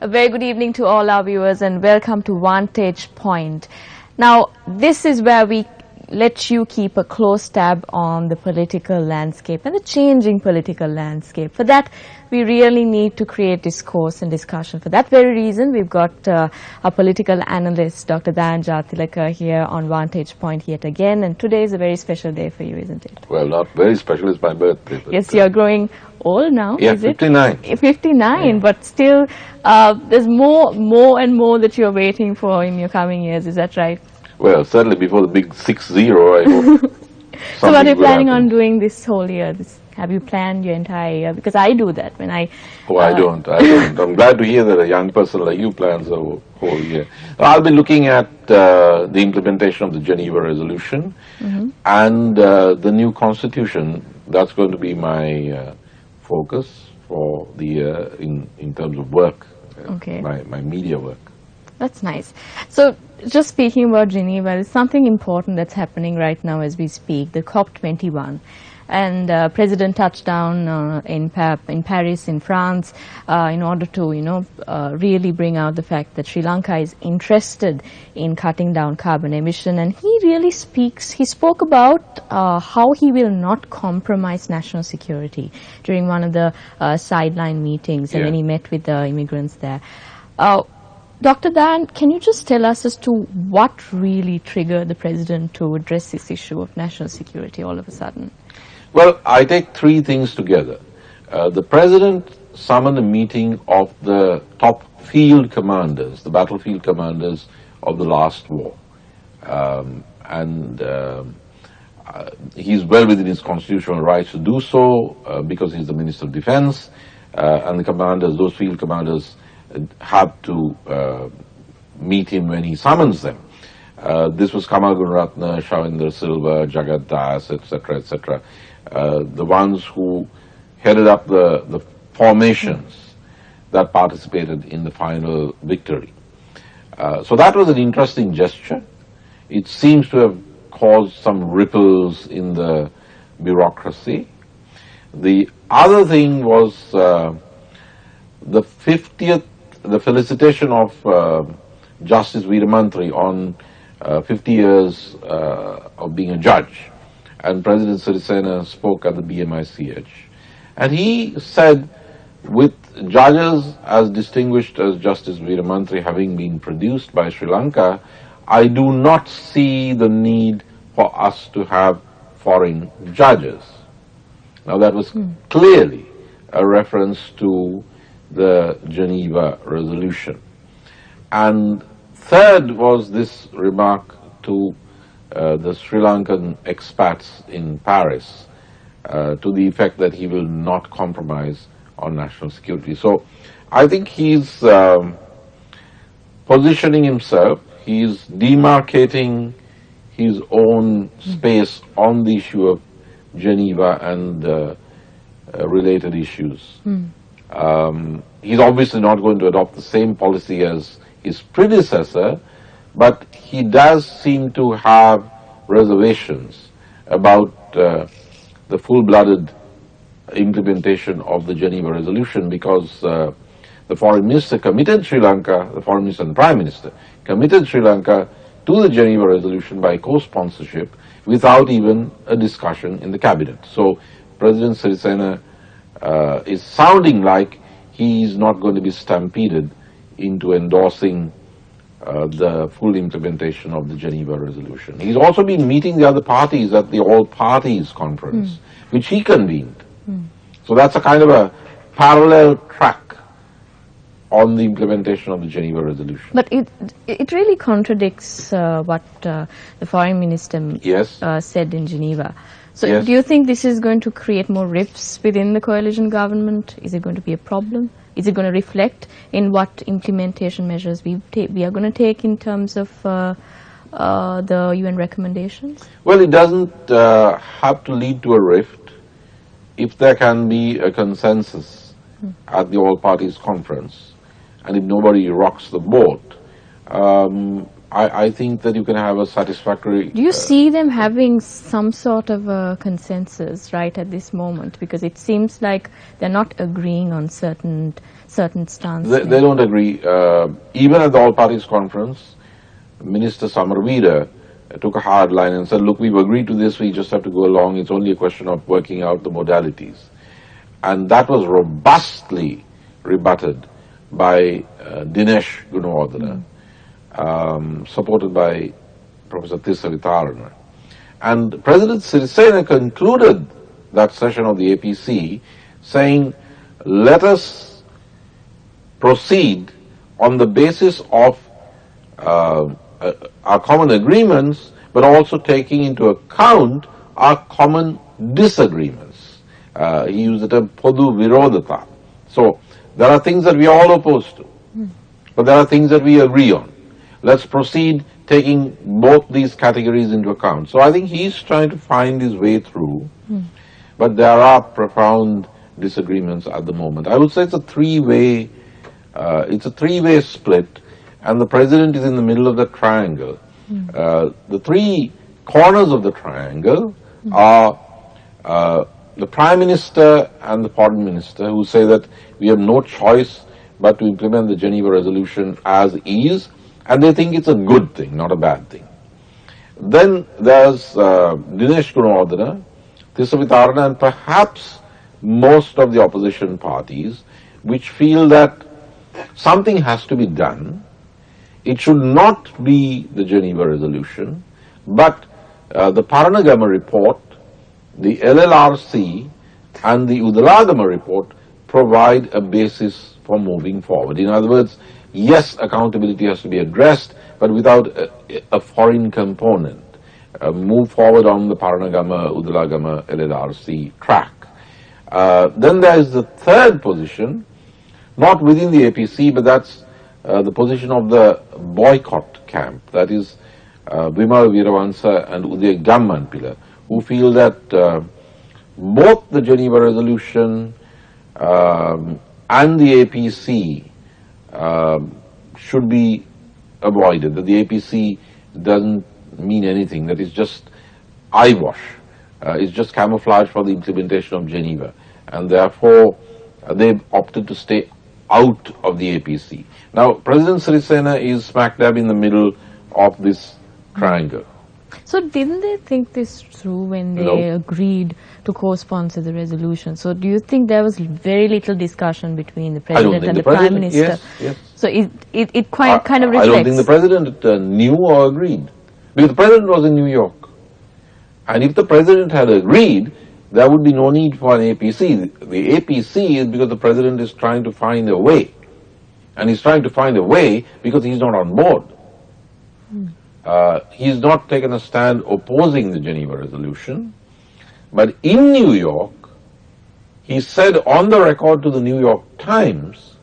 A very good evening to all our viewers and welcome to Vantage Point. Now, this is where we let you keep a close tab on the political landscape and the changing political landscape. For that, we really need to create discourse and discussion. For that very reason, we've got our political analyst, Dr. Vantage here on Vantage Point yet again. And today is a very special day for you, isn't it? Well, not very special. It's my birthday. Yes, you're growing old now, yeah, is 59. it? 59. Yeah. But still, there's more and more that you're waiting for in your coming years. Is that right? Well, certainly before the big 60, I hope. So what are you planning on doing this whole year? Have you planned your entire year? Because I do that when I... Oh, I don't. I'm glad to hear that a young person like you plans a whole year. I'll be looking at the implementation of the Geneva Resolution and the new constitution. That's going to be my focus for the year in terms of work, my media work. That's nice. So, just speaking about Geneva, there's something important that's happening right now as we speak, the COP21. And President touched down in Paris, in France, in order to, really bring out the fact that Sri Lanka is interested in cutting down carbon emission. And he spoke about how he will not compromise national security during one of the sideline meetings and when he met with the immigrants there. Dr. Dan, can you just tell us as to what really triggered the President to address this issue of national security all of a sudden? Well, I take three things together. The President summoned a meeting of the top field commanders, the battlefield commanders of the last war. He's well within his constitutional rights to do so because he's the Minister of Defense, and the commanders, those field commanders, have to meet him when he summons them. This was Kamal Gunaratne, Shavindra Silva, Jagat Das, etc., etc. The ones who headed up the formations that participated in the final victory. So that was an interesting gesture. It seems to have caused some ripples in the bureaucracy. The other thing was the felicitation of Justice Veeramantri on 50 years of being a judge. And President Sirisena spoke at the BMICH. And he said, with judges as distinguished as Justice Veeramantri having been produced by Sri Lanka, I do not see the need for us to have foreign judges. Now that was clearly a reference to the Geneva Resolution. And third was this remark to the Sri Lankan expats in Paris to the effect that he will not compromise on national security. So I think he's positioning himself, he's demarcating his own space on the issue of Geneva and related issues. He's obviously not going to adopt the same policy as his predecessor, but he does seem to have reservations about the full-blooded implementation of the Geneva Resolution because the Foreign Minister committed Sri Lanka, the Foreign Minister and the Prime Minister, committed Sri Lanka to the Geneva Resolution by co-sponsorship without even a discussion in the cabinet. So President Sirisena is sounding like he's not going to be stampeded into endorsing the full implementation of the Geneva Resolution. He's also been meeting the other parties at the All-Parties Conference, which he convened. So that's a kind of a parallel track on the implementation of the Geneva Resolution. But it really contradicts what the Foreign Minister said in Geneva. So do you think this is going to create more rifts within the coalition government? Is it going to be a problem? Is it going to reflect in what implementation measures we are going to take in terms of the UN recommendations? Well, it doesn't have to lead to a rift if there can be a consensus at the All-Parties Conference and if nobody rocks the boat. I think that you can have a satisfactory... Do you see them having some sort of a consensus right at this moment? Because it seems like they're not agreeing on certain stances. They don't agree. Even at the All Parties Conference, Minister Samarveera took a hard line and said, look, we've agreed to this, we just have to go along, it's only a question of working out the modalities. And that was robustly rebutted by Dinesh Gunawardena, supported by Professor Tisavitarana. And President Sirisena concluded that session of the APC saying, let us proceed on the basis of our common agreements, but also taking into account our common disagreements. He used the term podu virodhata. So there are things that we are all opposed to, but there are things that we agree on. Let's proceed taking both these categories into account. So I think he's trying to find his way through, but there are profound disagreements at the moment. I would say it's a three-way split, and the president is in the middle of the triangle. The three corners of the triangle are the Prime Minister and the Foreign Minister, who say that we have no choice but to implement the Geneva Resolution as is, and they think it's a good thing, not a bad thing. Then there's Dinesh Gunawardena, Tisavitarana, and perhaps most of the opposition parties, which feel that something has to be done. It should not be the Geneva Resolution, but the Paranagama report, the LLRC, and the Udalagama report provide a basis for moving forward. In other words, yes, accountability has to be addressed, but without a foreign component. Move forward on the Paranagama, Udalagama, LLRC track. Then there is the third position, not within the APC, but that's the position of the boycott camp, that is Vimal Veeravansa and Uday Gammanpila, who feel that both the Geneva Resolution and the APC should be avoided, that the APC doesn't mean anything, that is just eyewash, it's just camouflage for the implementation of Geneva, and therefore they've opted to stay out of the APC. Now, President Sirisena is smack dab in the middle of this triangle. So didn't they think this through when they agreed to co-sponsor the resolution? So do you think there was very little discussion between the President and the Prime Minister? Yes, yes. So it kind of reflects... I don't think the President knew or agreed, because the President was in New York. And if the President had agreed, there would be no need for an APC. The APC is because the President is trying to find a way. And he's trying to find a way because he's not on board. He's not taken a stand opposing the Geneva Resolution. But in New York, he said on the record to the New York Times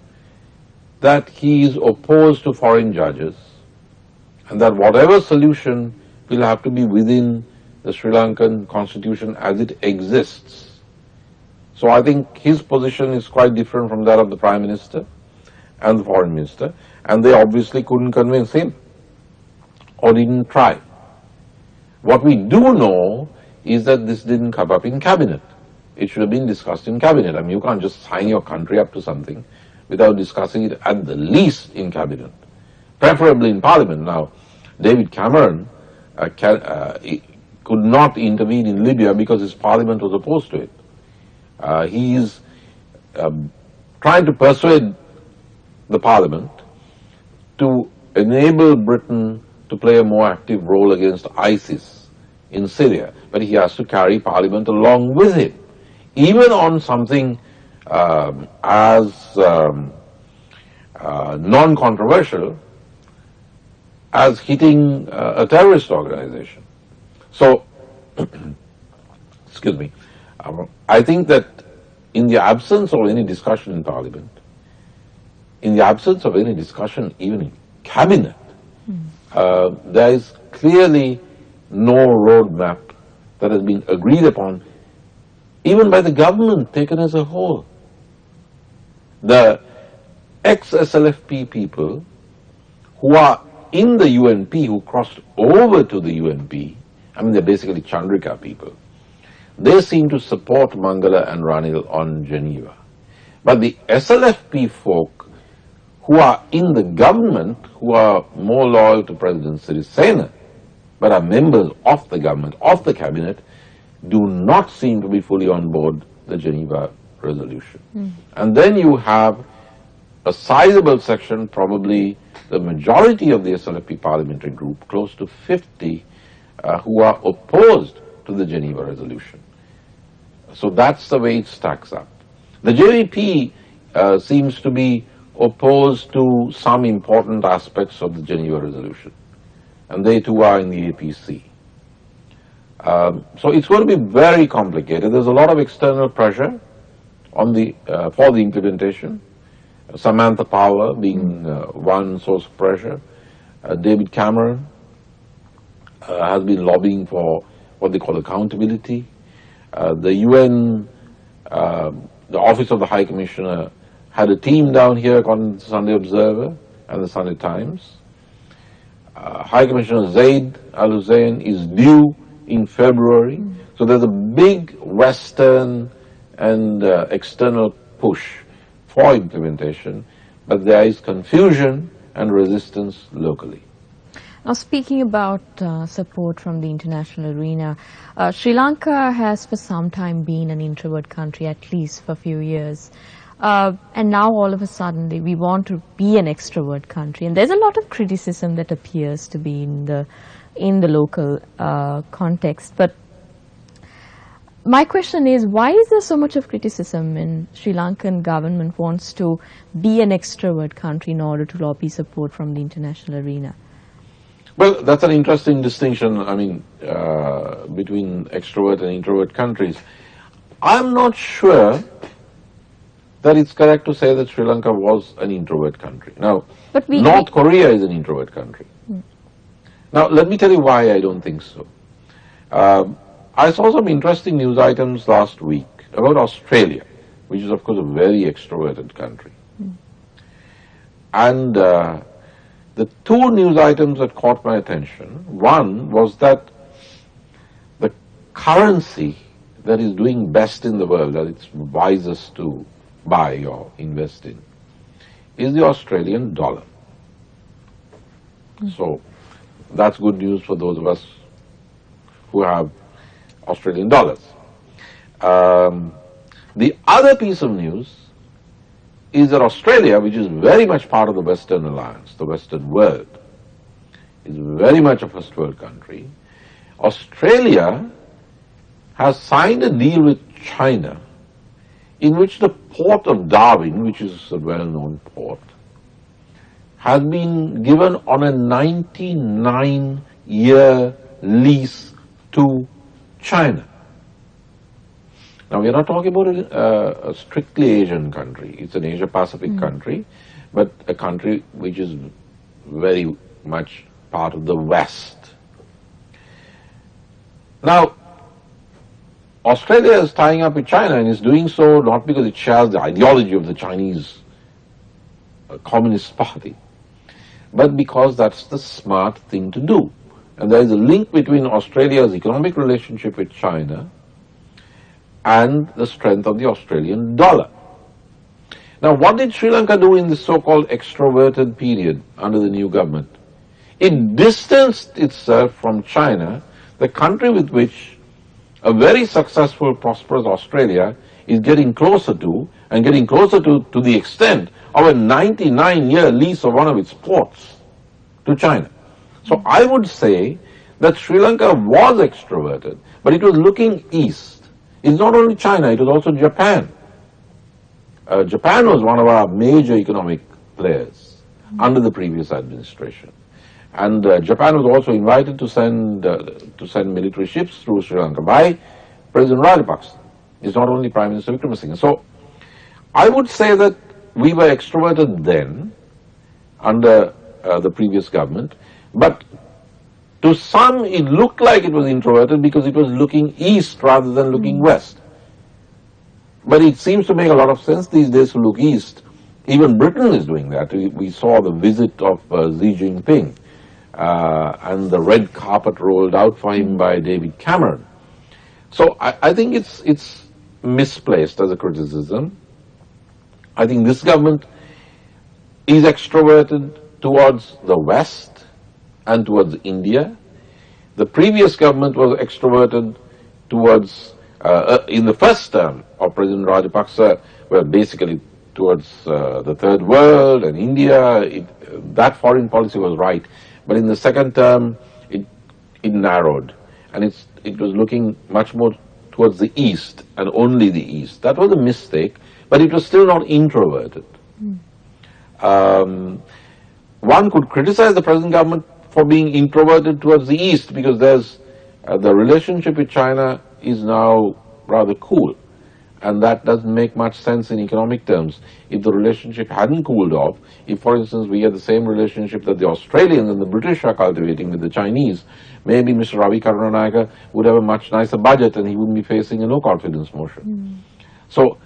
that he is opposed to foreign judges and that whatever solution will have to be within the Sri Lankan constitution as it exists. So I think his position is quite different from that of the Prime Minister and the Foreign Minister, and they obviously couldn't convince him or didn't try. What we do know is that this didn't come up in cabinet. It should have been discussed in cabinet. I mean, you can't just sign your country up to something without discussing it at the least in cabinet, preferably in parliament. Now, David Cameron could not intervene in Libya because his parliament was opposed to it. He is trying to persuade the parliament to enable Britain to play a more active role against ISIS in Syria, but he has to carry parliament along with him, even on something as non-controversial as hitting a terrorist organization. So, excuse me, I think that in the absence of any discussion in Parliament, in the absence of any discussion even in Cabinet, there is clearly no roadmap that has been agreed upon, even by the government taken as a whole. The ex-SLFP people who are in the UNP who crossed over to the UNP, I mean, they're basically Chandrika people, they seem to support Mangala and Ranil on Geneva. But the SLFP folk who are in the government, who are more loyal to President Sirisena, but are members of the government, of the cabinet, do not seem to be fully on board the Geneva resolution. And then you have a sizable section, probably the majority of the SLFP parliamentary group, close to 50, who are opposed to the Geneva resolution. So that's the way it stacks up. The JVP seems to be opposed to some important aspects of the Geneva resolution, and they too are in the APC. So it's going to be very complicated. There's a lot of external pressure on the for the implementation. Samantha Power being one source of pressure. David Cameron has been lobbying for what they call accountability. The UN, the Office of the High Commissioner, had a team down here, according to the Sunday Observer and the Sunday Times. High Commissioner Zaid Al Hussein is due in February. So there's a big Western and external push for implementation, but there is confusion and resistance locally. Now, speaking about support from the international arena, Sri Lanka has for some time been an introvert country, at least for a few years. And now all of a sudden we want to be an extrovert country, and there's a lot of criticism that appears to be in the local context. But my question is, why is there so much of criticism when Sri Lankan government wants to be an extrovert country in order to lobby support from the international arena? Well, that's an interesting distinction, I mean, between extrovert and introvert countries. I'm not sure that it's correct to say that Sri Lanka was an introvert country. Now, North Korea is an introvert country. Now, let me tell you why I don't think so. I saw some interesting news items last week about Australia, which is, of course, a very extroverted country. And the two news items that caught my attention, one was that the currency that is doing best in the world, that it's wisest to buy or invest in, is the Australian dollar. So that's good news for those of us who have Australian dollars. The other piece of news is that Australia, which is very much part of the Western Alliance, the Western world, is very much a first world country. Australia has signed a deal with China in which the port of Darwin, which is a well-known port, has been given on a 99-year lease to China. Now, we are not talking about a strictly Asian country. It's an Asia-Pacific country, but a country which is very much part of the West. Now, Australia is tying up with China, and is doing so not because it shares the ideology of the Chinese Communist Party, but because that's the smart thing to do. And there is a link between Australia's economic relationship with China and the strength of the Australian dollar. Now, what did Sri Lanka do in this so-called extroverted period under the new government? It distanced itself from China, the country with which a very successful, prosperous Australia is getting closer to, and getting closer to the extent of a 99-year lease of one of its ports to China. So I would say that Sri Lanka was extroverted, but it was looking east. It's not only China, it was also Japan. Japan was one of our major economic players under the previous administration. And Japan was also invited to send military ships through Sri Lanka by President Rajapaksa. It's not only Prime Minister Wickremesinghe. So I would say that we were extroverted then under the previous government, but to some it looked like it was introverted because it was looking east rather than looking west. But it seems to make a lot of sense these days to look east. Even Britain is doing that. We saw the visit of Xi Jinping and the red carpet rolled out for him by David Cameron. So I think it's misplaced as a criticism. I think this government is extroverted towards the West and towards India. The previous government was extroverted towards, in the first term of President Rajapaksa, well, basically towards the third world and India. That foreign policy was right. But in the second term, it narrowed, and it was looking much more towards the East and only the East. That was a mistake, but it was still not introverted. One could criticize the present government for being introverted towards the East, because there's the relationship with China is now rather cool, and that doesn't make much sense in economic terms. If the relationship hadn't cooled off, if, for instance, we had the same relationship that the Australians and the British are cultivating with the Chinese, maybe Mr. Ravi Karunanaka would have a much nicer budget and he wouldn't be facing a no-confidence motion. So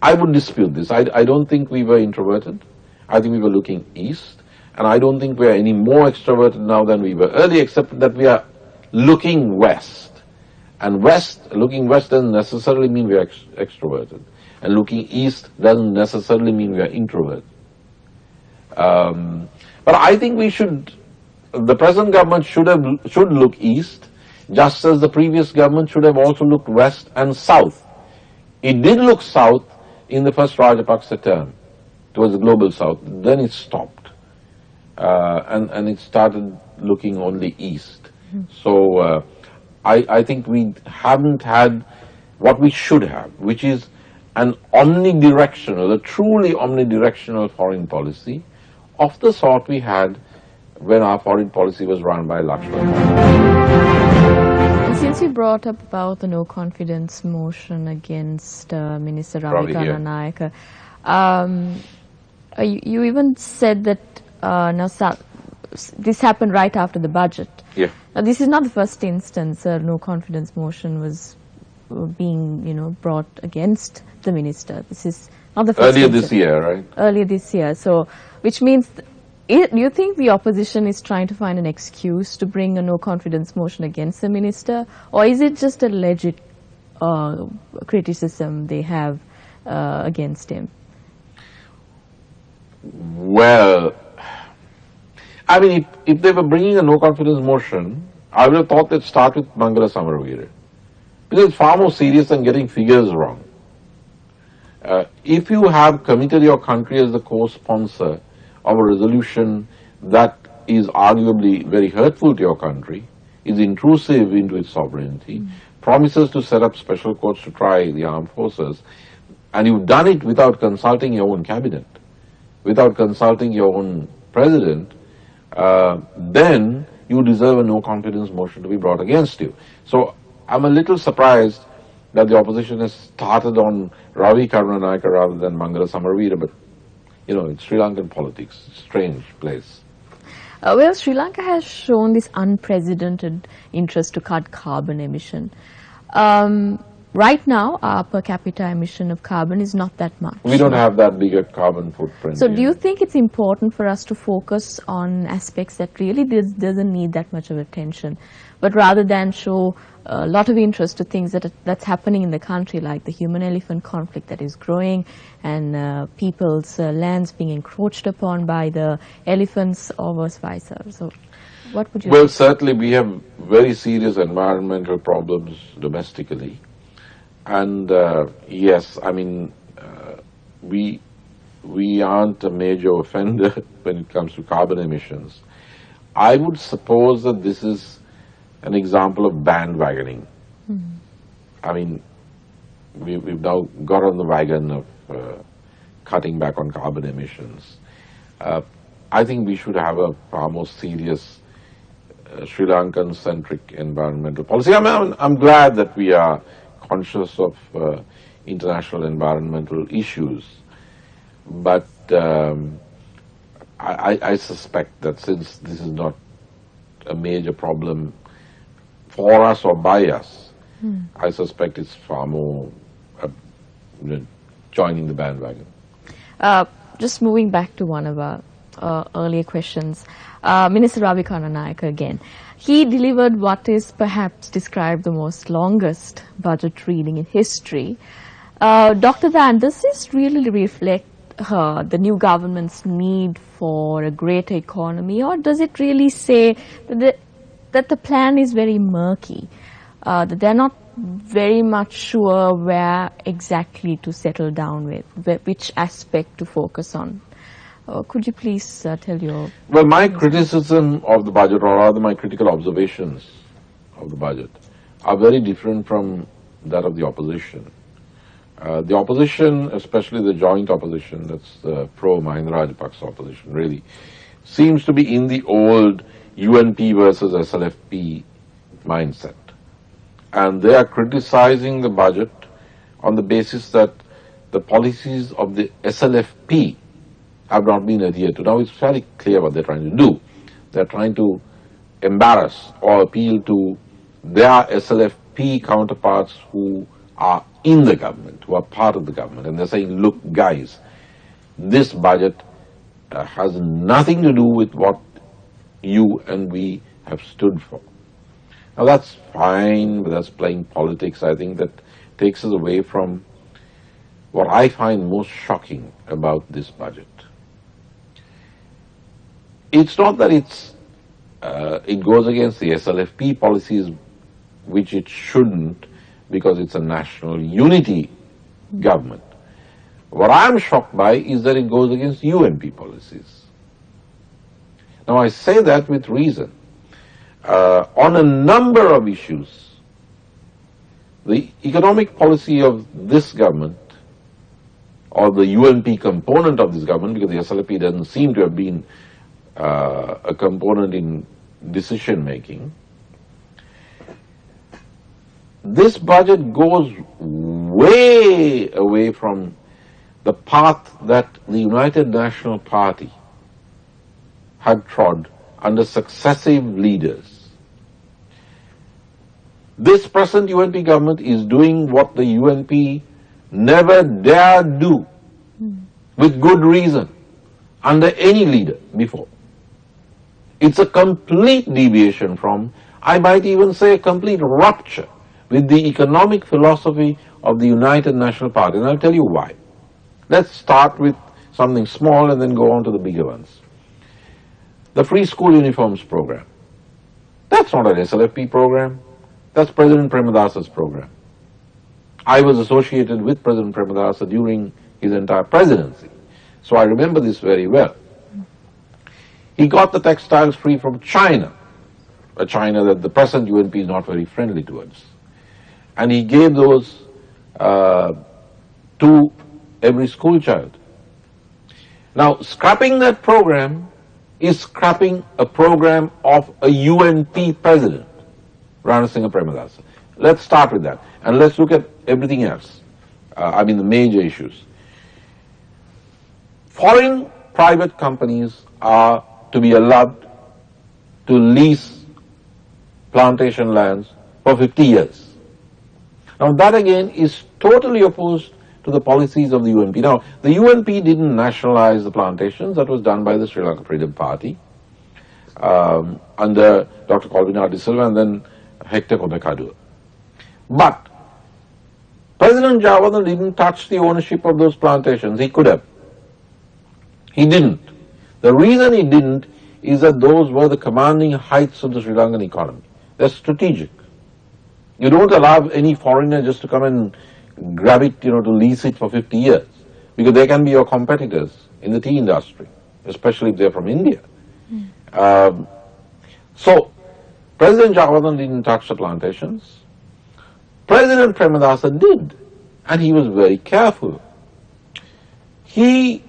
I would dispute this. I don't think we were introverted. I think we were looking east, and I don't think we are any more extroverted now than we were earlier, except that we are looking west. And looking west doesn't necessarily mean we are extroverted, and looking east doesn't necessarily mean we are introverted. But I think the present government should look east, just as the previous government should have also looked west and south. It did look south in the first Rajapaksa term, towards the global south. Then it stopped, and it started looking only east. So I think we haven't had what we should have, which is an omnidirectional, a truly omnidirectional foreign policy of the sort we had when our foreign policy was run by Lakshman. And since you brought up about the no confidence motion against Minister Ravi Karunanaka, you even said that this happened right after the budget. Yeah. Now, this is not the first instance a no confidence motion was being, brought against the minister. This is not the first Earlier instance. this year, right? Earlier this year. So, which means, do you think the opposition is trying to find an excuse to bring a no confidence motion against the minister, or is it just a legit criticism they have against him? Well, I mean, if they were bringing a no-confidence motion, I would have thought they'd start with Mangala Samaraveera, because it's far more serious than getting figures wrong. If you have committed your country as the co-sponsor of a resolution that is arguably very hurtful to your country, is intrusive into its sovereignty, promises to set up special courts to try the armed forces, and you've done it without consulting your own cabinet, without consulting your own president, then you deserve a no-confidence motion to be brought against you. So I'm a little surprised that the opposition has started on Ravi Karunanaka rather than Mangala Samaraveera, but it's Sri Lankan politics, strange place. Well, Sri Lanka has shown this unprecedented interest to cut carbon emission. Right now, our per capita emission of carbon is not that much. We don't have that big a carbon footprint. So do you think it's important for us to focus on aspects that really doesn't need that much of attention, but rather than show a lot of interest to things that's happening in the country, like the human-elephant conflict that is growing, and people's lands being encroached upon by the elephants, or vice versa? So what would you Well, certainly we have very serious environmental problems domestically. And yes, I mean, we aren't a major offender when it comes to carbon emissions. I would suppose that this is an example of bandwagoning. I mean, we've now got on the wagon of cutting back on carbon emissions. I think we should have a far more serious Sri Lankan-centric environmental policy. I mean, I'm glad that we are conscious of international environmental issues, but I suspect that since this is not a major problem for us or by us, I suspect it's far more joining the bandwagon. Just moving back to one of our earlier questions. Minister Ravi Naik again. He delivered what is perhaps described the most longest budget reading in history. Dr. Van, does this really reflect the new government's need for a greater economy, or does it really say that the plan is very murky, that they're not very much sure where exactly to settle down with, which aspect to focus on? Could you please tell your... Well, my criticism of the budget, or rather my critical observations of the budget, are very different from that of the opposition. The opposition, especially the joint opposition, that's the pro-Mahinda Rajapaksa opposition, really, seems to be in the old UNP versus SLFP mindset. And they are criticizing the budget on the basis that the policies of the SLFP have not been adhered to. Now, it's fairly clear what they're trying to do. They're trying to embarrass or appeal to their SLFP counterparts who are in the government, who are part of the government, and they're saying, look, guys, this budget has nothing to do with what you and we have stood for. Now, that's fine, but that's playing politics. I think that takes us away from what I find most shocking about this budget. It's not that it goes against the SLFP policies, which it shouldn't, because it's a national unity government. What I'm shocked by is that it goes against UNP policies. Now, I say that with reason. On a number of issues, the economic policy of this government, or the UNP component of this government, because the SLP doesn't seem to have been a component in decision making, this budget goes way away from the path that the United National Party had trod under successive leaders. This present UNP government is doing what the UNP never dared do, with good reason, under any leader before. It's a complete deviation from, I might even say, a complete rupture with the economic philosophy of the United National Party, and I'll tell you why. Let's start with something small and then go on to the bigger ones. The free school uniforms program. That's not an SLFP program. That's President Premadasa's program. I was associated with President Premadasa during his entire presidency, so I remember this very well. He got the textiles free from China, a China that the present UNP is not very friendly towards. And he gave those to every school child. Now, scrapping that program is scrapping a program of a UNP president, Rana Singha Premadasa. Let's start with that, and let's look at everything else. I mean the major issues. Foreign private companies are to be allowed to lease plantation lands for 50 years. Now, that again is totally opposed to the policies of the UNP. Now, the UNP didn't nationalize the plantations. That was done by the Sri Lanka Freedom Party under Dr. Colvin De Silva and then Hector Kodakadua. But President Jayawardena didn't touch the ownership of those plantations. He could have. He didn't. The reason he didn't is that those were the commanding heights of the Sri Lankan economy. They're strategic. You don't allow any foreigner just to come and grab it, to lease it for 50 years, because they can be your competitors in the tea industry, especially if they're from India. So, President Jayawardena didn't touch the plantations. President Premadasa did, and he was very careful. He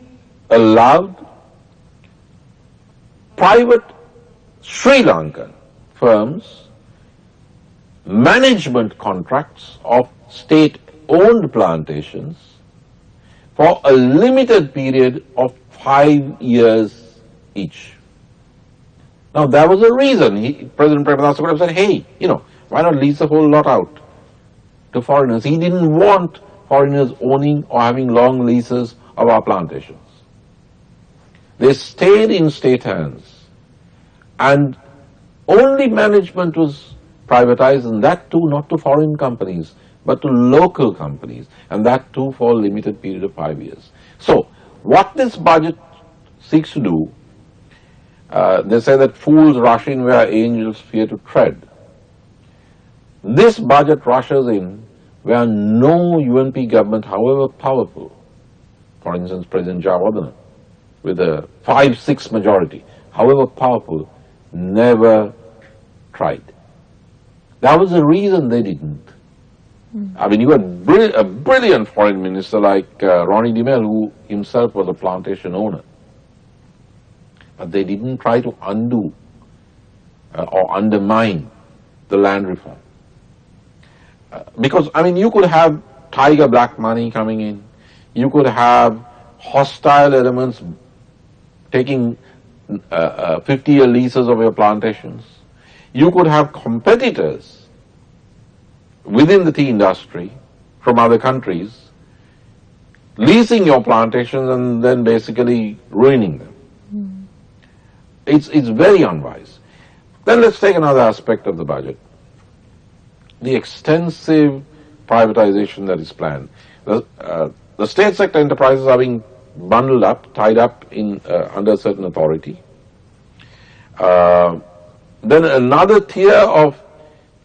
allowed private Sri Lankan firms management contracts of state-owned plantations for a limited period of 5 years each. Now, there was a reason. President Premadasa could have said, hey, why not lease the whole lot out to foreigners? He didn't want foreigners owning or having long leases of our plantations. They stayed in state hands, and only management was privatized, and that too not to foreign companies, but to local companies, and that too for a limited period of 5 years. So, what this budget seeks to do, they say that fools rush in where angels fear to tread. This budget rushes in where no UNP government, however powerful, for instance, President Jawadana, with a 5-6 majority, however powerful, never tried. That was the reason they didn't. I mean, you had a brilliant foreign minister like Ronnie DeMel, who himself was a plantation owner. But they didn't try to undo or undermine the land reform. Because, I mean, you could have tiger black money coming in. You could have hostile elements taking 50-year leases of your plantations. You could have competitors within the tea industry from other countries leasing your plantations and then basically ruining them. It's very unwise. Then let's take another aspect of the budget. The extensive privatization that is planned. The state sector enterprises are being bundled up, tied up in under a certain authority. Then another tier of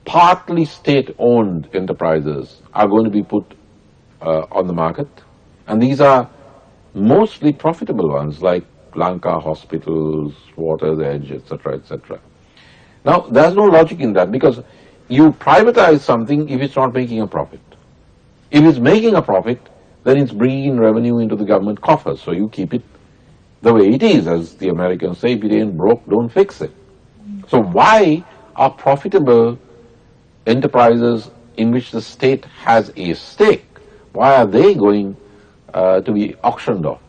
partly state-owned enterprises are going to be put on the market, and these are mostly profitable ones like Lanka hospitals, Water's Edge, etc., etc. Now, there's no logic in that, because you privatize something if it's not making a profit. If it's making a profit, then it's bringing in revenue into the government coffers, so you keep it the way it is. As the Americans say, if it ain't broke, don't fix it. So why are profitable enterprises in which the state has a stake, why are they going to be auctioned off?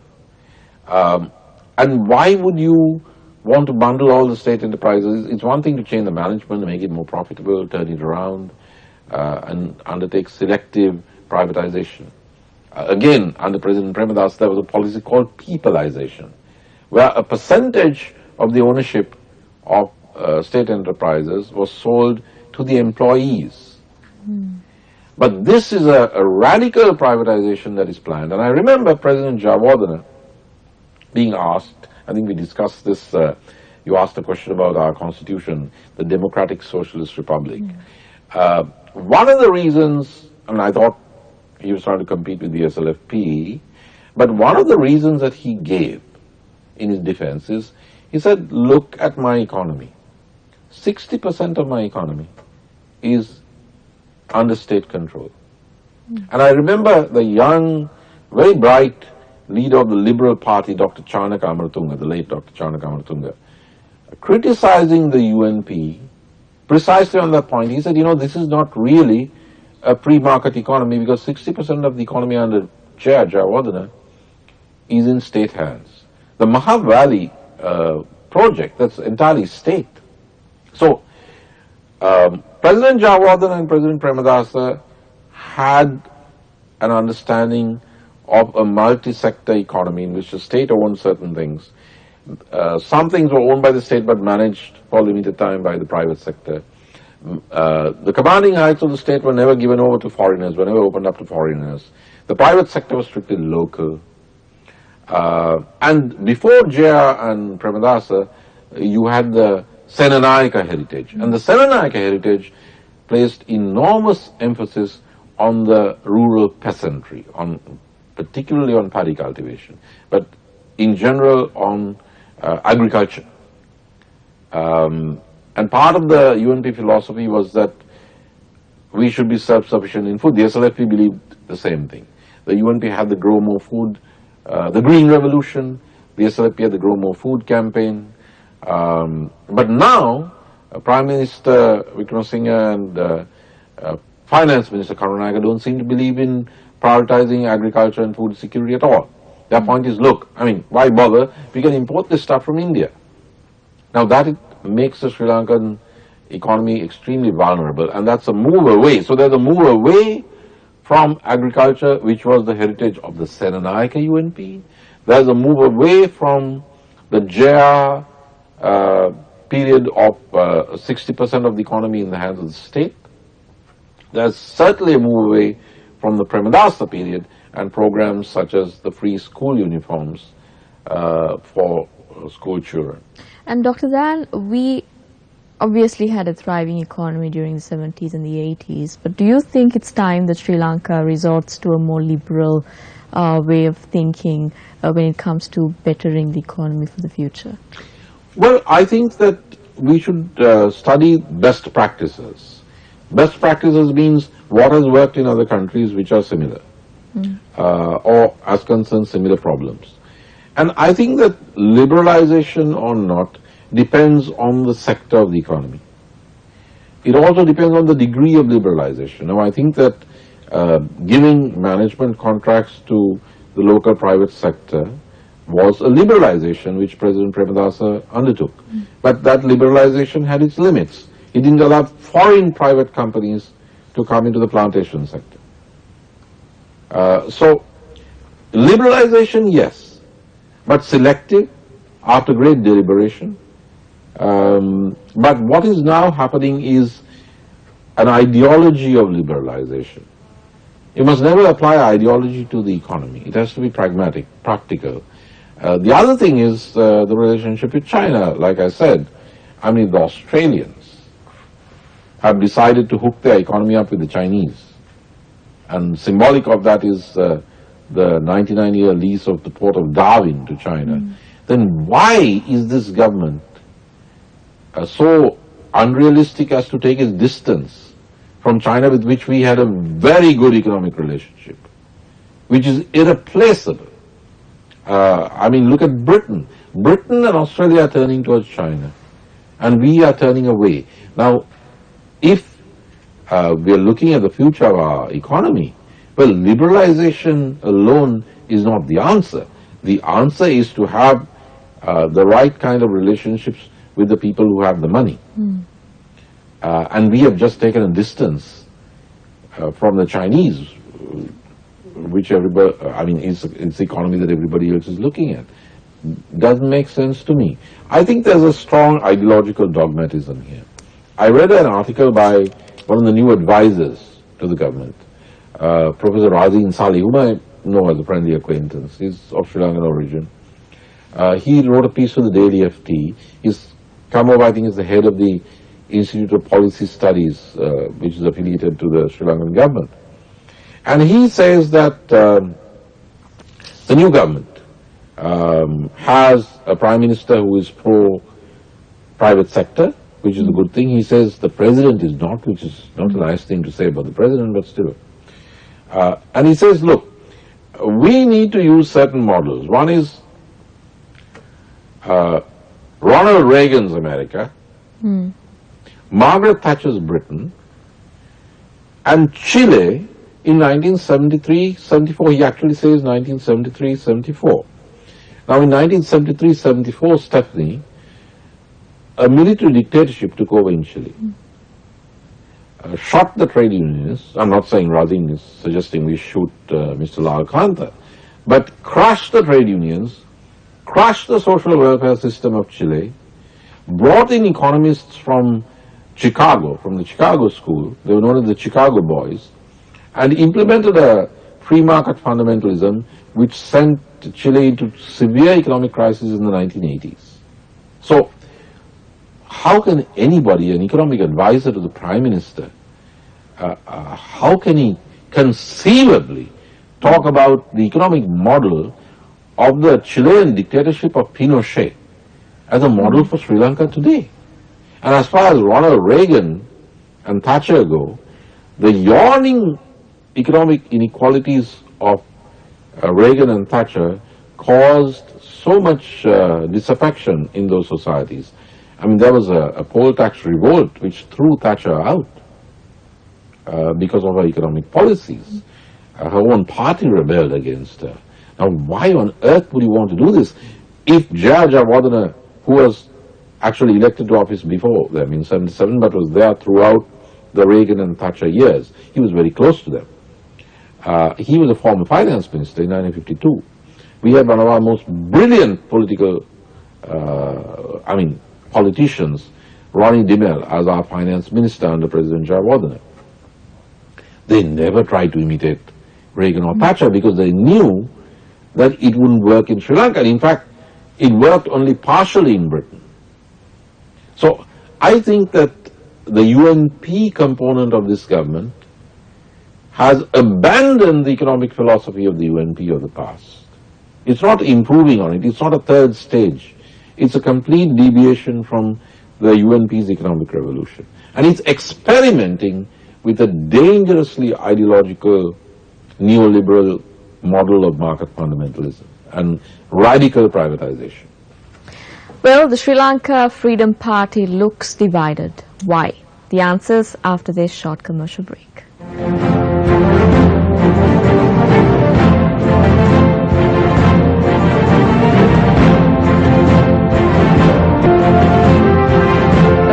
And why would you want to bundle all the state enterprises? It's one thing to change the management, make it more profitable, turn it around, and undertake selective privatization. Again, under President Premadasa, there was a policy called peopleization, where a percentage of the ownership of state enterprises was sold to the employees. But this is a radical privatization that is planned. And I remember President Jawadana being asked, I think we discussed this, you asked a question about our constitution, the Democratic Socialist Republic. One of the reasons, and I thought he was trying to compete with the SLFP, but one of the reasons that he gave in his defense is, he said, look at my economy. 60% of my economy is under state control. And I remember the young, very bright leader of the Liberal Party, Dr. Chanaka Amaratunga, the late Dr. Chanaka Amaratunga, criticizing the UNP precisely on that point. He said, you know, this is not really a pre-market economy, because 60% of the economy under Chair Jawadana is in state hands. The Mahab Valley project, that's entirely state. So, President Jawadana and President Premadasa had an understanding of a multi-sector economy in which the state owned certain things. Some things were owned by the state but managed for a limited time by the private sector. The commanding heights of the state were never given over to foreigners, were never opened up to foreigners. The private sector was strictly local. And before Jaya and Premadasa, you had the Senanayaka heritage. And the Senanayaka heritage placed enormous emphasis on the rural peasantry, particularly on paddy cultivation, but in general on agriculture. And part of the UNP philosophy was that we should be self-sufficient in food. The SLFP believed the same thing. The UNP had the Grow More Food, the Green Revolution. The SLFP had the Grow More Food campaign. But now, Prime Minister Wickremesinghe and Finance Minister Karunanaka don't seem to believe in prioritizing agriculture and food security at all. Their point is, look, I mean, why bother? We can import this stuff from India. Now that makes the Sri Lankan economy extremely vulnerable, and that's a move away. So there's a move away from agriculture, which was the heritage of the Senanayaka UNP. There's a move away from the JR period of 60% of the economy in the hands of the state. There's certainly a move away from the Premadasa period and programs such as the free school uniforms for school children. And Dr. Zan, we obviously had a thriving economy during the 70s and the 80s, but do you think it's time that Sri Lanka resorts to a more liberal way of thinking when it comes to bettering the economy for the future? Well, I think that we should study best practices. Best practices means what has worked in other countries which are similar or as concerns similar problems. And I think that liberalization or not depends on the sector of the economy. It also depends on the degree of liberalization. Now, I think that giving management contracts to the local private sector was a liberalization which President Premadasa undertook. But that liberalization had its limits. It didn't allow foreign private companies to come into the plantation sector. So, liberalization, yes, but selective, after great deliberation. But what is now happening is an ideology of liberalization. You must never apply ideology to the economy. It has to be pragmatic, practical. The other thing is the relationship with China. Like I said, I mean, the Australians have decided to hook their economy up with the Chinese. And symbolic of that is the 99-year lease of the port of Darwin to China. Then why is this government so unrealistic as to take its distance from China, with which we had a very good economic relationship, which is irreplaceable? I mean, look at Britain. Britain and Australia are turning towards China, and we are turning away. Now, if we are looking at the future of our economy, well, liberalization alone is not the answer. The answer is to have the right kind of relationships with the people who have the money. And we have just taken a distance from the Chinese, which everybody, I mean, it's the economy that everybody else is looking at. Doesn't make sense to me. I think there's a strong ideological dogmatism here. I read an article by one of the new advisors to the government, Professor Razin Salih, whom I know as a friendly acquaintance. He's of Sri Lankan origin. He wrote a piece for the Daily FT. He's come over, I think, as the head of the Institute of Policy Studies, which is affiliated to the Sri Lankan government. And he says that the new government has a prime minister who is pro-private sector, which is a good thing. He says the president is not, which is not a nice thing to say about the president, but still. And he says, look, we need to use certain models. One is Ronald Reagan's America, Margaret Thatcher's Britain, and Chile in 1973-74. He actually says 1973-74. Now, in 1973-74, Stephanie, a military dictatorship took over in Chile. Shot the trade unionists. I'm not saying Razin is suggesting we shoot Mr. Lal Kanta, but crushed the trade unions, crushed the social welfare system of Chile, brought in economists from Chicago, from the Chicago school, they were known as the Chicago Boys, and implemented a free market fundamentalism which sent Chile into severe economic crisis in the 1980s. So, how can anybody, an economic advisor to the Prime Minister, how can he conceivably talk about the economic model of the Chilean dictatorship of Pinochet as a model for Sri Lanka today? And as far as Ronald Reagan and Thatcher go, the yawning economic inequalities of Reagan and Thatcher caused so much disaffection in those societies. I mean, there was a poll tax revolt which threw Thatcher out because of her economic policies. Her own party rebelled against her. Now, why on earth would you want to do this? If J.R. Jayawardena, who was actually elected to office before them in 77, but was there throughout the Reagan and Thatcher years, he was very close to them. He was a former finance minister in 1952. We had one of our most brilliant political politicians, Ronnie Dimel as our finance minister under President Jayawardene. They never tried to imitate Reagan or Thatcher because they knew that it wouldn't work in Sri Lanka. And in fact, it worked only partially in Britain. So I think that the UNP component of this government has abandoned the economic philosophy of the UNP of the past. It's not improving on it. It's not a third stage. It's a complete deviation from the UNP's economic revolution. And it's experimenting with a dangerously ideological neoliberal model of market fundamentalism and radical privatization. Well, the Sri Lanka Freedom Party looks divided. Why? The answers after this short commercial break.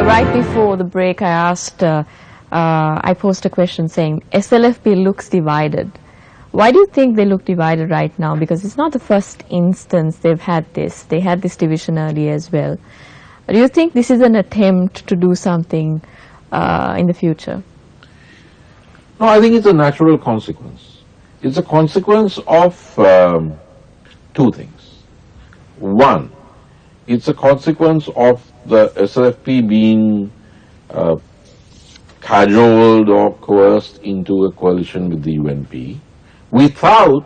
Right before the break, I posed a question saying, SLFP looks divided. Why do you think they look divided right now? Because it's not the first instance they've had this. They had this division earlier as well. Do you think this is an attempt to do something in the future? No, I think it's a natural consequence. It's a consequence of two things. One, it's a consequence of the SLFP being cajoled or coerced into a coalition with the UNP without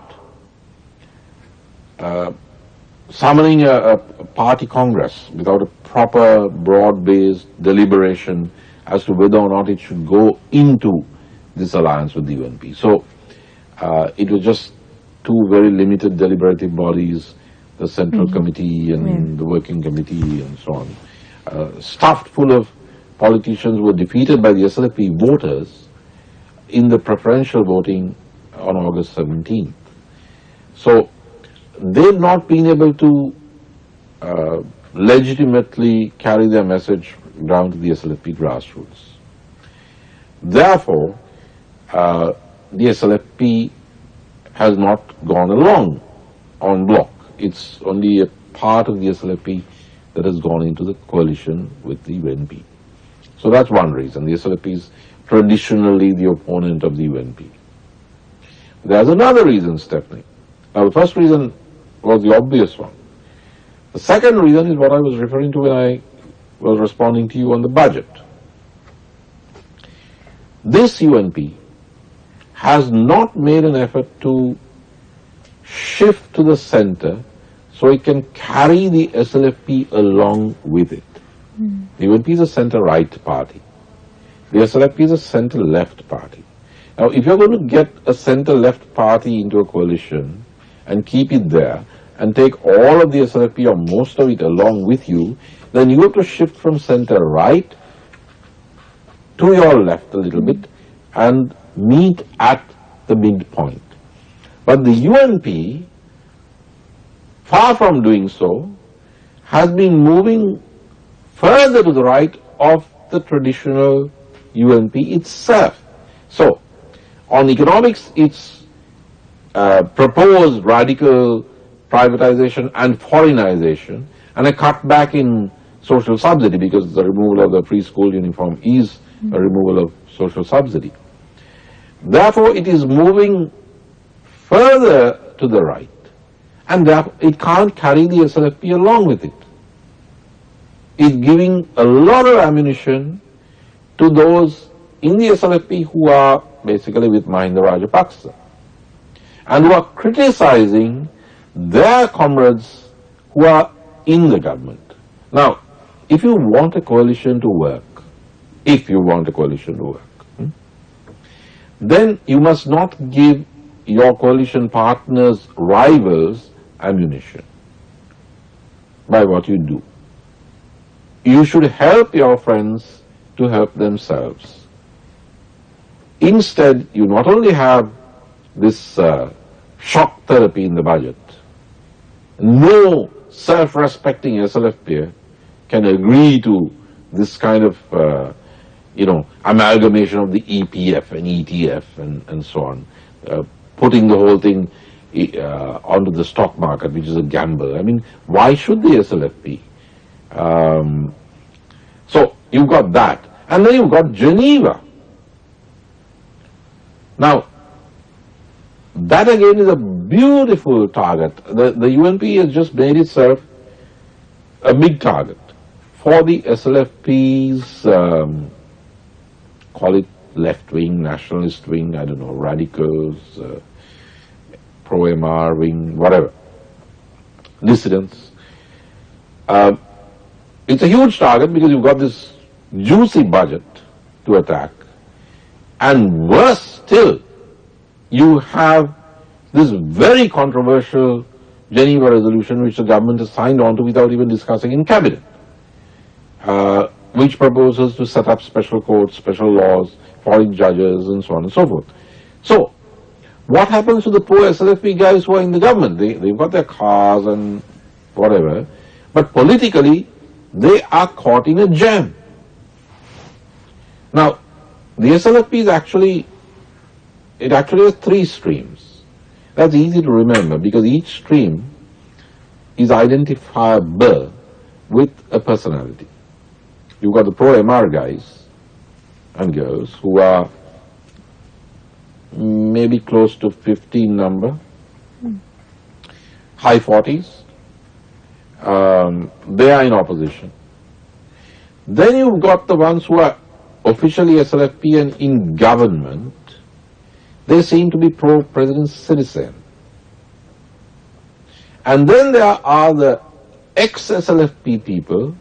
summoning a party congress, without a proper broad-based deliberation as to whether or not it should go into this alliance with the UNP. So it was just two very limited deliberative bodies, the Central Committee and the Working Committee and so on, stuffed full of politicians who were defeated by the SLFP voters in the preferential voting on August 17th. So they've not been able to legitimately carry their message down to the SLFP grassroots. Therefore, the SLFP has not gone along en bloc. It's only a part of the SLFP that has gone into the coalition with the UNP. So that's one reason. The SLFP is traditionally the opponent of the UNP. There's another reason, Stephanie. Now, the first reason was the obvious one. The second reason is what I was referring to when I was responding to you on the budget. This UNP has not made an effort to shift to the center so it can carry the SLFP along with it. The UNP is a center-right party. The SLFP is a center-left party. Now, if you're going to get a center-left party into a coalition and keep it there and take all of the SLFP or most of it along with you, then you have to shift from center-right to your left a little bit and meet at the midpoint. But the UNP, far from doing so, has been moving further to the right of the traditional UNP itself. So, on economics, it's proposed radical privatization and foreignization and a cutback in social subsidy, because the removal of the free school uniform is a removal of social subsidy. Therefore, it is moving further to the right, and therefore it can't carry the SLFP along with it. It's giving a lot of ammunition to those in the SLFP who are basically with Mahinda Rajapaksa and who are criticizing their comrades who are in the government. Now, if you want a coalition to work, then you must not give your coalition partners, rivals, ammunition by what you do. You should help your friends to help themselves. Instead, you not only have this shock therapy in the budget, no self-respecting SLFP can agree to this kind of amalgamation of the EPF and ETF and so on, putting the whole thing onto the stock market, which is a gamble. I mean, why should the SLFP? So you've got that. And then you've got Geneva. Now, that again is a beautiful target. The UNP has just made itself a big target for the SLFP's, call it left wing, nationalist wing, I don't know, radicals, pro-MR wing, whatever, dissidents. It's a huge target because you've got this juicy budget to attack. And worse still, you have this very controversial Geneva resolution which the government has signed on to without even discussing in cabinet, which proposes to set up special courts, special laws, foreign judges and so on and so forth. So, what happens to the poor SLFP guys who are in the government? They've got their cars and whatever, but politically they are caught in a jam. Now, the SLFP is actually has three streams. That's easy to remember because each stream is identifiable with a personality. You've got the pro-MR guys and girls who are maybe close to 15 number, high 40s. They are in opposition. Then you've got the ones who are officially SLFP and in government. They seem to be pro-President Sirisena. And then there are the ex-SLFP people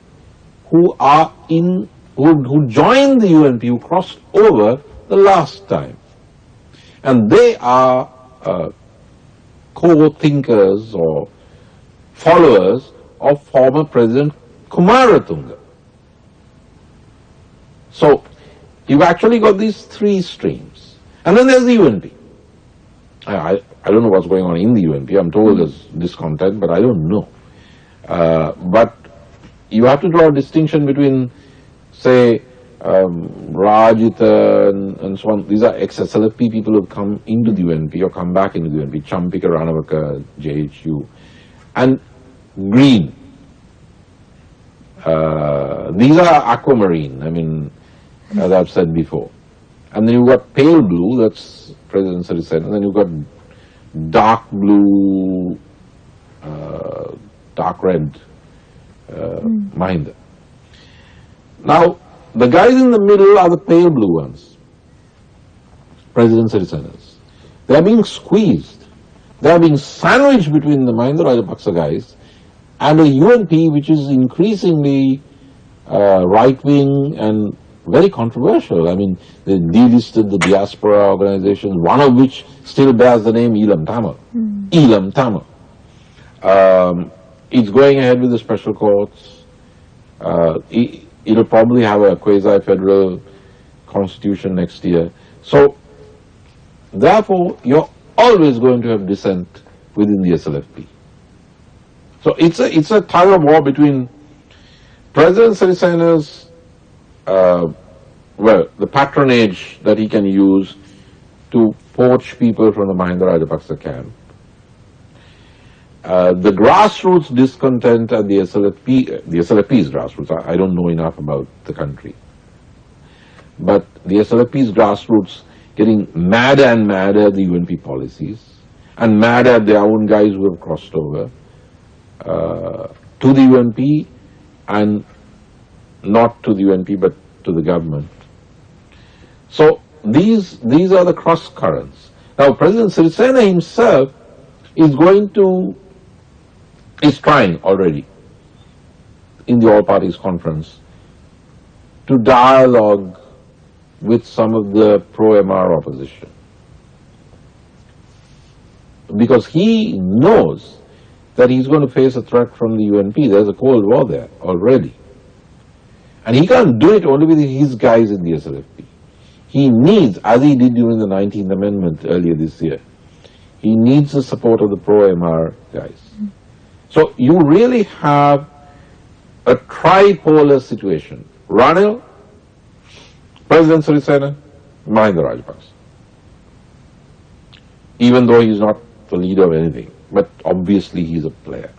who are who joined the UNP, who crossed over the last time. And they are co-thinkers or followers of former President Kumaratunga. So, you've actually got these three streams. And then there's the UNP. I don't know what's going on in the UNP. I'm told there's discontent, but I don't know. But you have to draw a distinction between, say, Rajita and so on. These are ex-SLFP people who have come into the UNP or come back into the UNP, Champika, Ranavaka, JHU, and Green. These are aquamarine, I mean, as I've said before. And then you've got pale blue, that's President Sirisena, and then you've got dark blue, dark red Mahinda. Now, the guys in the middle are the pale blue ones, President Sirisena's. They are being squeezed. They are being sandwiched between the Mahinda Rajapaksa guys and a UNP which is increasingly right-wing and very controversial. I mean, they delisted the diaspora organizations, one of which still bears the name Elam Tamil. Elam Tamil. It's going ahead with the special courts. It'll probably have a quasi-federal constitution next year. So, therefore, you're always going to have dissent within the SLFP. So, it's a tug of war between President Sirisena's the patronage that he can use to poach people from the Mahinda Rajapaksa camp. The grassroots discontent at the SLFP's grassroots, I don't know enough about the country, but the SLFP's grassroots getting madder and madder at the UNP policies and madder at their own guys who have crossed over to the UNP and not to the UNP but to the government. So these are the cross currents. Now President Sirisena himself is trying already in the All Parties Conference to dialogue with some of the pro-MR opposition. Because he knows that he's going to face a threat from the UNP. There's a Cold War there already. And he can't do it only with his guys in the SLFP. He needs, as he did during the 19th Amendment earlier this year, he needs the support of the pro-MR guys. So you really have a tripolar situation. Ranil, President Sirisena, Mahinda Rajapaksa. Even though he's not the leader of anything, but obviously he's a player.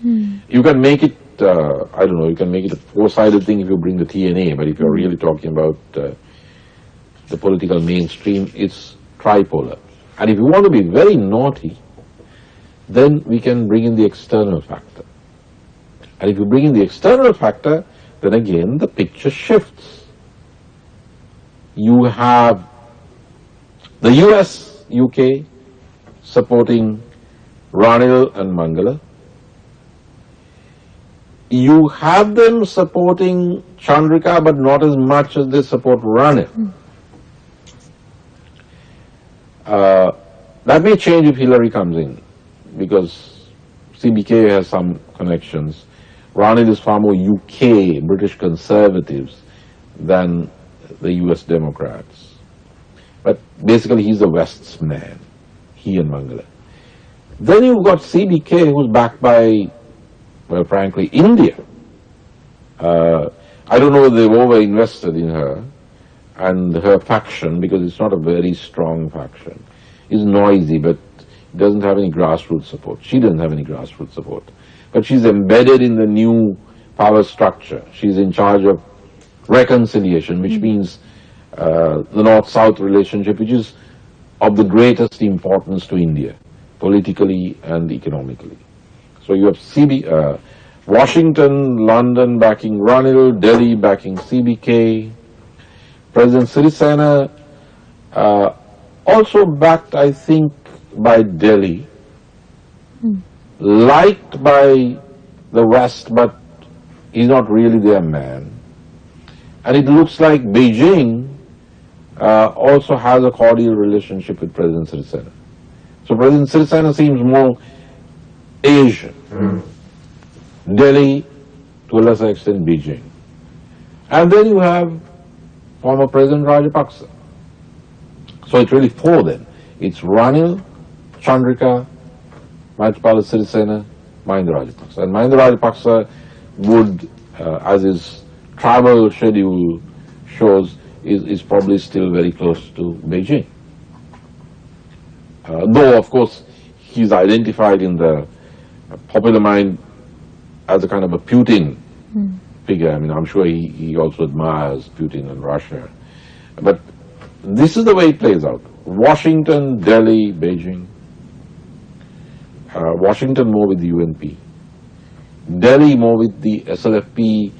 You can make it I don't know, you can make it a four-sided thing if you bring the TNA, but if you're really talking about the political mainstream, it's tripolar. And if you want to be very naughty, then we can bring in the external factor. And if you bring in the external factor, then again the picture shifts. You have the US, UK supporting Ranil and Mangala. You have them supporting Chandrika, but not as much as they support Ranil. That may change if Hillary comes in, because CBK has some connections. Ranil is far more UK, British Conservatives, than the US Democrats. But basically he's the West's man, he and Mangala. Then you've got CBK, who's backed by, well, frankly, India. I don't know whether they've over-invested in her and her faction, because it's not a very strong faction. It's noisy, but it doesn't have any grassroots support. She doesn't have any grassroots support. But she's embedded in the new power structure. She's in charge of reconciliation, which means the North-South relationship, which is of the greatest importance to India, politically and economically. So you have Washington, London backing Ranil, Delhi backing CBK. President Sirisena also backed, I think, by Delhi, liked by the West, but he's not really their man. And it looks like Beijing also has a cordial relationship with President Sirisena. So President Sirisena seems more Asian. Delhi, to a lesser extent, Beijing. And then you have former President Rajapaksa. So it's really four then. It's Ranil, Chandrika, Maithripala Sirisena, Mahinda Rajapaksa. And Mahinda Rajapaksa would, as his travel schedule shows, is probably still very close to Beijing. Though, of course, he's identified in the popular mind as a kind of a Putin figure. I mean, I'm sure he also admires Putin and Russia. But this is the way it plays out. Washington, Delhi, Beijing. Washington more with the UNP. Delhi more with the SLFP,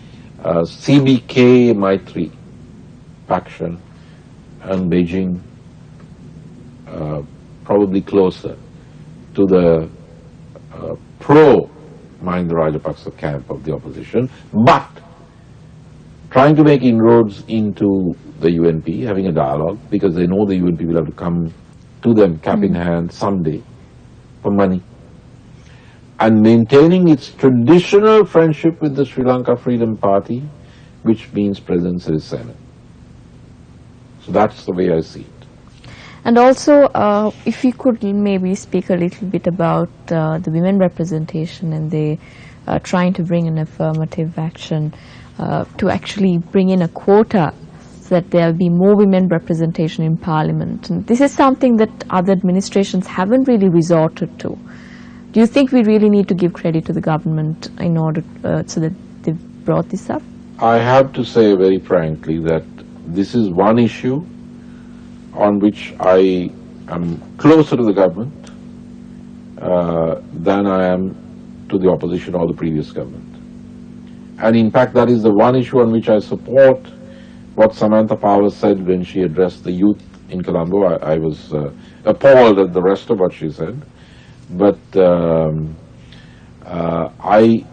CBK, Maitri faction. And Beijing probably closer to the pro-Mahinda Rajapaksa camp of the opposition, but trying to make inroads into the UNP, having a dialogue, because they know the UNP will have to come to them cap in hand someday for money, and maintaining its traditional friendship with the Sri Lanka Freedom Party, which means President Sirisena. So that's the way I see it. And also, if you could maybe speak a little bit about the women representation, and they trying to bring an affirmative action to actually bring in a quota so that there will be more women representation in Parliament. And this is something that other administrations haven't really resorted to. Do you think we really need to give credit to the government in order so that they've brought this up? I have to say very frankly that this is one issue on which I am closer to the government than I am to the opposition or the previous government. And in fact, that is the one issue on which I support what Samantha Power said when she addressed the youth in Colombo. I was appalled at the rest of what she said. But I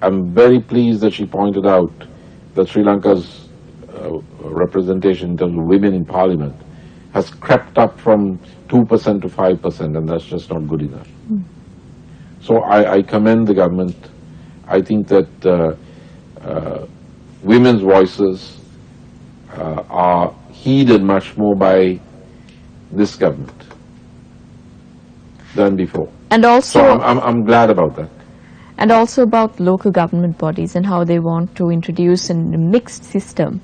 am very pleased that she pointed out that Sri Lanka's representation in terms of women in Parliament has crept up from 2% to 5%, and that's just not good enough. So I commend the government. I think that women's voices are heeded much more by this government than before. And also, so I'm glad about that. And also about local government bodies and how they want to introduce a mixed system.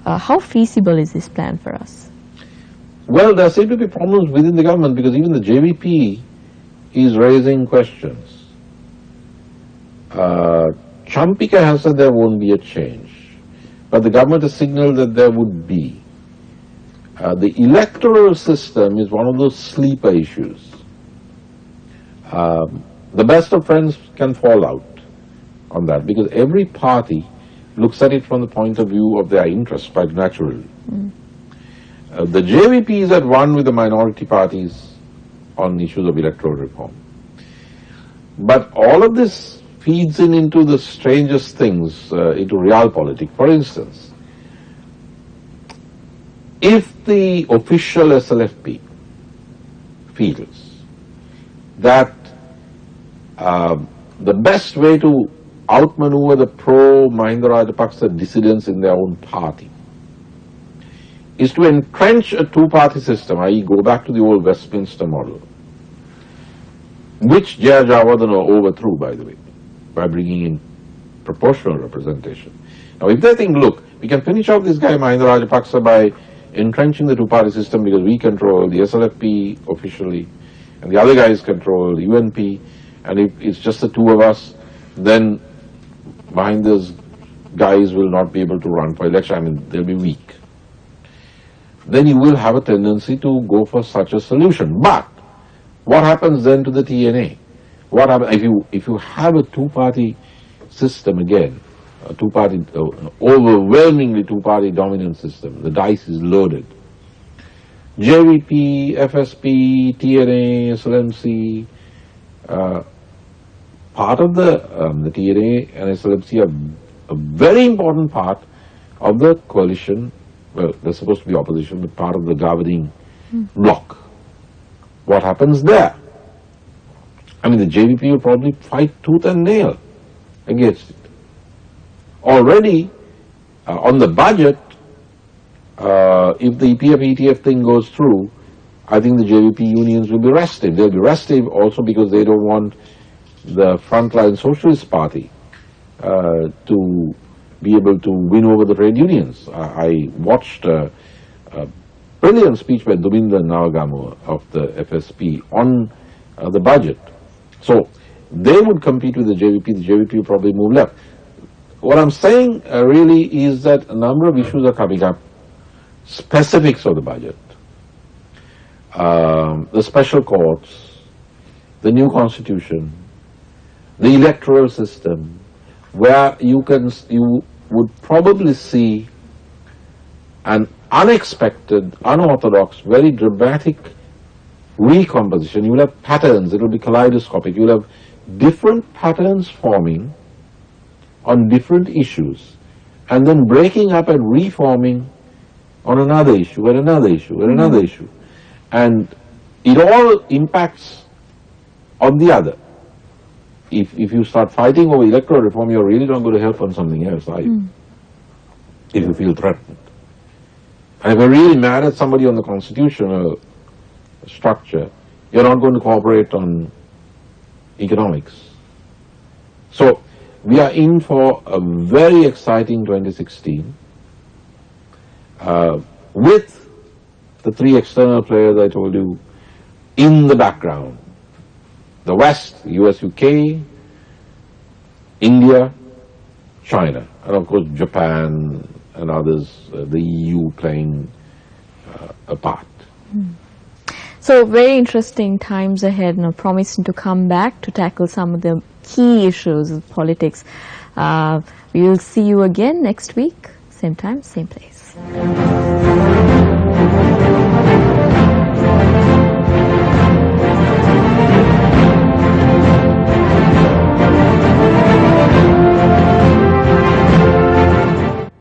How feasible is this plan for us? Well, there seem to be problems within the government, because even the JVP is raising questions. Champika has said there won't be a change, but the government has signaled that there would be. The electoral system is one of those sleeper issues. The best of friends can fall out on that because every party looks at it from the point of view of their interests quite naturally. The JVP is at one with the minority parties on issues of electoral reform. But all of this feeds into the strangest things, into realpolitik. For instance, if the official SLFP feels that the best way to outmaneuver the pro-Mahinda Rajapaksa dissidents in their own party is to entrench a two-party system, i.e. go back to the old Westminster model, which Jaya Jayawardena overthrew, by the way, by bringing in proportional representation. Now, if they think, look, we can finish off this guy Mahinda Rajapaksa by entrenching the two-party system because we control the SLFP officially, and the other guys control the UNP, and if it's just the two of us, then Mahinda's guys will not be able to run for election. I mean, they'll be weak. Then you will have a tendency to go for such a solution. But what happens then to the TNA? What happens if you have a two-party system again, a two-party, overwhelmingly two-party dominant system? The dice is loaded. JVP, FSP, TNA, SLMC. Part of the TNA and SLMC are a very important part of the coalition. Well, they're supposed to be opposition, but part of the governing bloc. What happens there? I mean, the JVP will probably fight tooth and nail against it. Already, on the budget, if the EPF-ETF thing goes through, I think the JVP unions will be restive. They'll be restive also because they don't want the Frontline Socialist Party to be able to win over the trade unions. I watched a brilliant speech by Duminda Nawagamu of the FSP on the budget. So they would compete with the JVP will probably move left. What I'm saying really is that a number of issues are coming up, specifics of the budget, the special courts, the new constitution, the electoral system, where you would probably see an unexpected, unorthodox, very dramatic recomposition. You will have patterns, it will be kaleidoscopic. You will have different patterns forming on different issues and then breaking up and reforming on another issue and another issue and another issue. And it all impacts on the other. If you start fighting over electoral reform, you're really not going to help on something else, are you? If you feel threatened. And if you're really mad at somebody on the constitutional structure, you're not going to cooperate on economics. So we are in for a very exciting 2016 with the three external players I told you in the background. The West, US, UK, India, China, and of course Japan and others, the EU playing a part. So very interesting times ahead, promising to come back to tackle some of the key issues of politics. We will see you again next week, same time, same place.